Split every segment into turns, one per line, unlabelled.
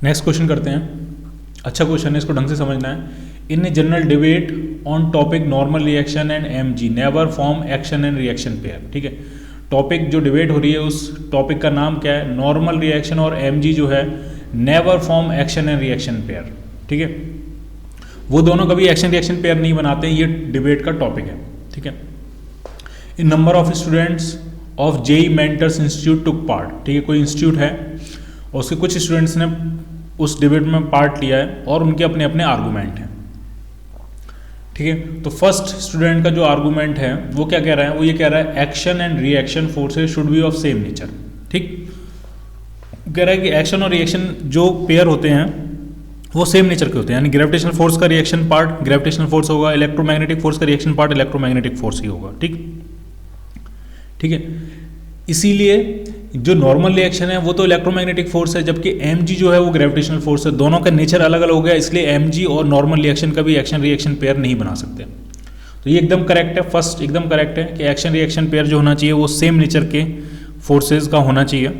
Next question करते हैं। अच्छा क्वेश्चन है, इसको ढंग से समझना है। In general debate on topic normal reaction and MG never form action and reaction pair. ठीक है, टॉपिक जो डिबेट हो रही है उस टॉपिक का नाम क्या है? नॉर्मल रिएक्शन और एमजी जो है never form action and reaction pair. ठीक है, वो दोनों कभी एक्शन रिएक्शन पेयर नहीं बनाते हैं, ये डिबेट का टॉपिक है। ठीक है, in number of students of JEE mentors institute took part. ठीक है, कोई इंस्टीट्यूट है और उसके कुछ स्टूडेंट्स ने उस डिबेट में पार्ट लिया है और उनके अपने अपने आर्गूमेंट हैं। ठीक है, तो फर्स्ट स्टूडेंट का जो आर्गूमेंट है वो क्या कह रहा है? वो ये कह रहा है action and reaction forces should be of same nature. ठीक, कह रहा है कि एक्शन और रिएक्शन जो पेयर होते हैं वो सेम नेचर के होते हैं, यानी ग्रेविटेशनल फोर्स का रिएक्शन पार्ट ग्रेविटेशनल फोर्स होगा, इलेक्ट्रोमैग्नेटिक फोर्स का रिएक्शन पार्ट इलेक्ट्रोमैग्नेटिक फोर्स ही होगा। ठीक है, इसीलिए जो नॉर्मल रिएक्शन है वो तो इलेक्ट्रोमैग्नेटिक फोर्स है, जबकि mg जो है वो ग्रेविटेशनल फोर्स है। दोनों का नेचर अलग अलग हो गया, इसलिए mg और नॉर्मल रिएक्शन का भी एक्शन रिएक्शन पेयर नहीं बना सकते। तो ये एकदम करेक्ट है, फर्स्ट एकदम करेक्ट है कि एक्शन रिएक्शन पेयर जो होना चाहिए वो सेम नेचर के फोर्सेज का होना चाहिए,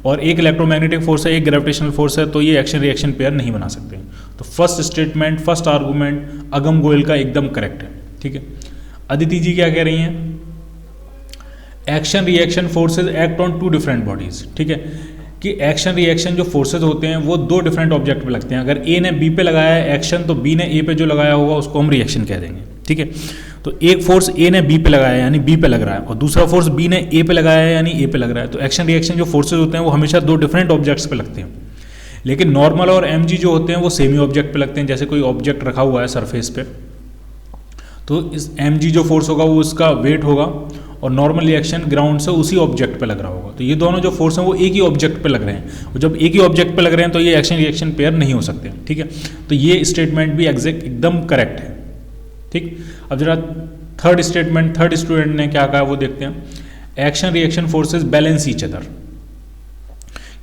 और एक इलेक्ट्रोमैग्नेटिक फोर्स है एक ग्रेविटेशनल फोर्स है, तो ये एक्शन रिएक्शन पेयर नहीं बना सकते। तो फर्स्ट स्टेटमेंट फर्स्ट आर्गूमेंट अगम गोयल का एकदम करेक्ट है। ठीक है, अदिति जी क्या कह रही हैं? Action reaction forces act on two different bodies. ठीक है, कि एक्शन रिएक्शन जो फोर्सेज होते हैं वो दो डिफरेंट ऑब्जेक्ट पे लगते हैं। अगर ए ने बी पे लगाया है एक्शन, तो बी ने ए पे जो लगाया होगा उसको हम रिएक्शन कह देंगे। ठीक है, तो एक फोर्स ए ने बी पे लगाया है यानी बी पे लग रहा है, और दूसरा फोर्स बी ने ए पे लगाया है यानी ए पे लग रहा है। तो एक्शन रिएक्शन जो फोर्सेज होते हैं वो हमेशा दो डिफरेंट ऑब्जेक्ट्स पे लगते हैं। लेकिन नॉर्मल और एमजी जो होते हैं वो सेमी ऑब्जेक्ट पे लगते हैं। जैसे कोई ऑब्जेक्ट रखा हुआ है सरफेस पे, तो इस mg जो फोर्स होगा वो उसका वेट होगा, और नॉर्मल रिएक्शन ग्राउंड से उसी ऑब्जेक्ट पे लग रहा होगा। तो ये दोनों जो फोर्स हैं वो एक ही ऑब्जेक्ट पे लग रहे हैं, और जब एक ही ऑब्जेक्ट पे लग रहे हैं तो ये एक्शन रिएक्शन पेयर नहीं हो सकते। ठीक है, तो ये स्टेटमेंट भी एग्जैक्ट एकदम करेक्ट है। ठीक, अब जरा थर्ड स्टेटमेंट थर्ड स्टूडेंट ने क्या कहा वो देखते हैं। Action reaction forces balance each other.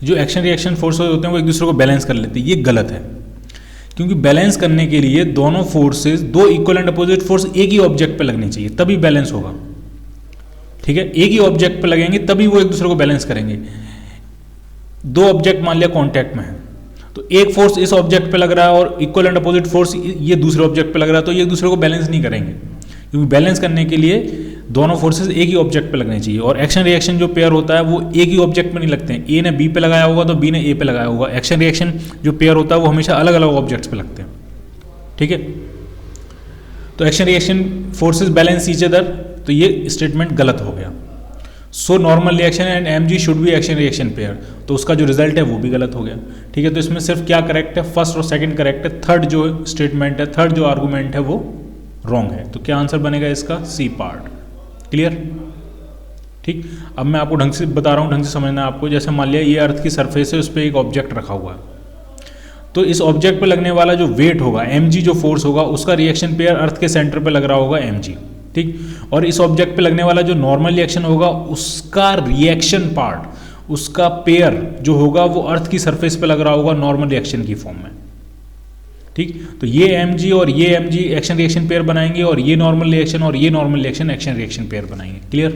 जो एक्शन रिएक्शन फोर्सेज होते हैं वो एक दूसरे को बैलेंस कर लेते हैं, ये गलत है। क्योंकि बैलेंस करने के लिए दोनों फोर्सेस दो इक्वल एंड अपोजिट फोर्स एक ही ऑब्जेक्ट पे लगनी चाहिए, तभी बैलेंस होगा। ठीक है, एक ही ऑब्जेक्ट पे लगेंगे तभी वो एक दूसरे को बैलेंस करेंगे। दो ऑब्जेक्ट मान लिया कांटेक्ट में है, तो एक फोर्स इस ऑब्जेक्ट पे लग रहा है और इक्वल एंड अपोजिट फोर्स ये दूसरे ऑब्जेक्ट पे लग रहा है, तो ये एक दूसरे को बैलेंस नहीं करेंगे। क्योंकि बैलेंस करने के लिए दोनों फोर्सेस एक ही ऑब्जेक्ट पे लगने चाहिए, और एक्शन रिएक्शन जो पेयर होता है वो एक ही ऑब्जेक्ट पे नहीं लगते हैं। ए ने बी पे लगाया होगा तो बी ने ए पे लगाया होगा। एक्शन रिएक्शन जो पेयर होता है वो हमेशा अलग अलग ऑब्जेक्ट्स पे लगते हैं। ठीक है, तो action reaction forces balance each other, तो ये स्टेटमेंट गलत हो गया। So normal reaction and MG should be action reaction pair, तो उसका जो रिजल्ट है वो भी गलत हो गया। ठीक है, तो इसमें सिर्फ क्या करेक्ट है? फर्स्ट और सेकंड करेक्ट है, थर्ड जो स्टेटमेंट है थर्ड जो आर्गूमेंट है वो रॉन्ग है। तो क्या आंसर बनेगा इसका? C part. क्लियर? ठीक, अब मैं आपको ढंग से बता रहा हूँ, ढंग से समझना है आपको। जैसे मान लिया ये अर्थ की सरफेस है, उस पर एक ऑब्जेक्ट रखा हुआ है, तो इस ऑब्जेक्ट पे लगने वाला जो वेट होगा mg जो फोर्स होगा उसका रिएक्शन पेयर अर्थ के सेंटर पे लग रहा होगा mg। ठीक, और इस ऑब्जेक्ट पे लगने वाला जो नॉर्मल रिएक्शन होगा उसका रिएक्शन पार्ट उसका पेयर जो होगा वो अर्थ की सरफेस पे लग रहा होगा नॉर्मल रिएक्शन की फॉर्म में। ठीक, तो ये mg और ये mg एक्शन रिएक्शन पेयर बनाएंगे, और ये नॉर्मल रिएक्शन और ये normal reaction action reaction pair बनाएंगे। क्लियर?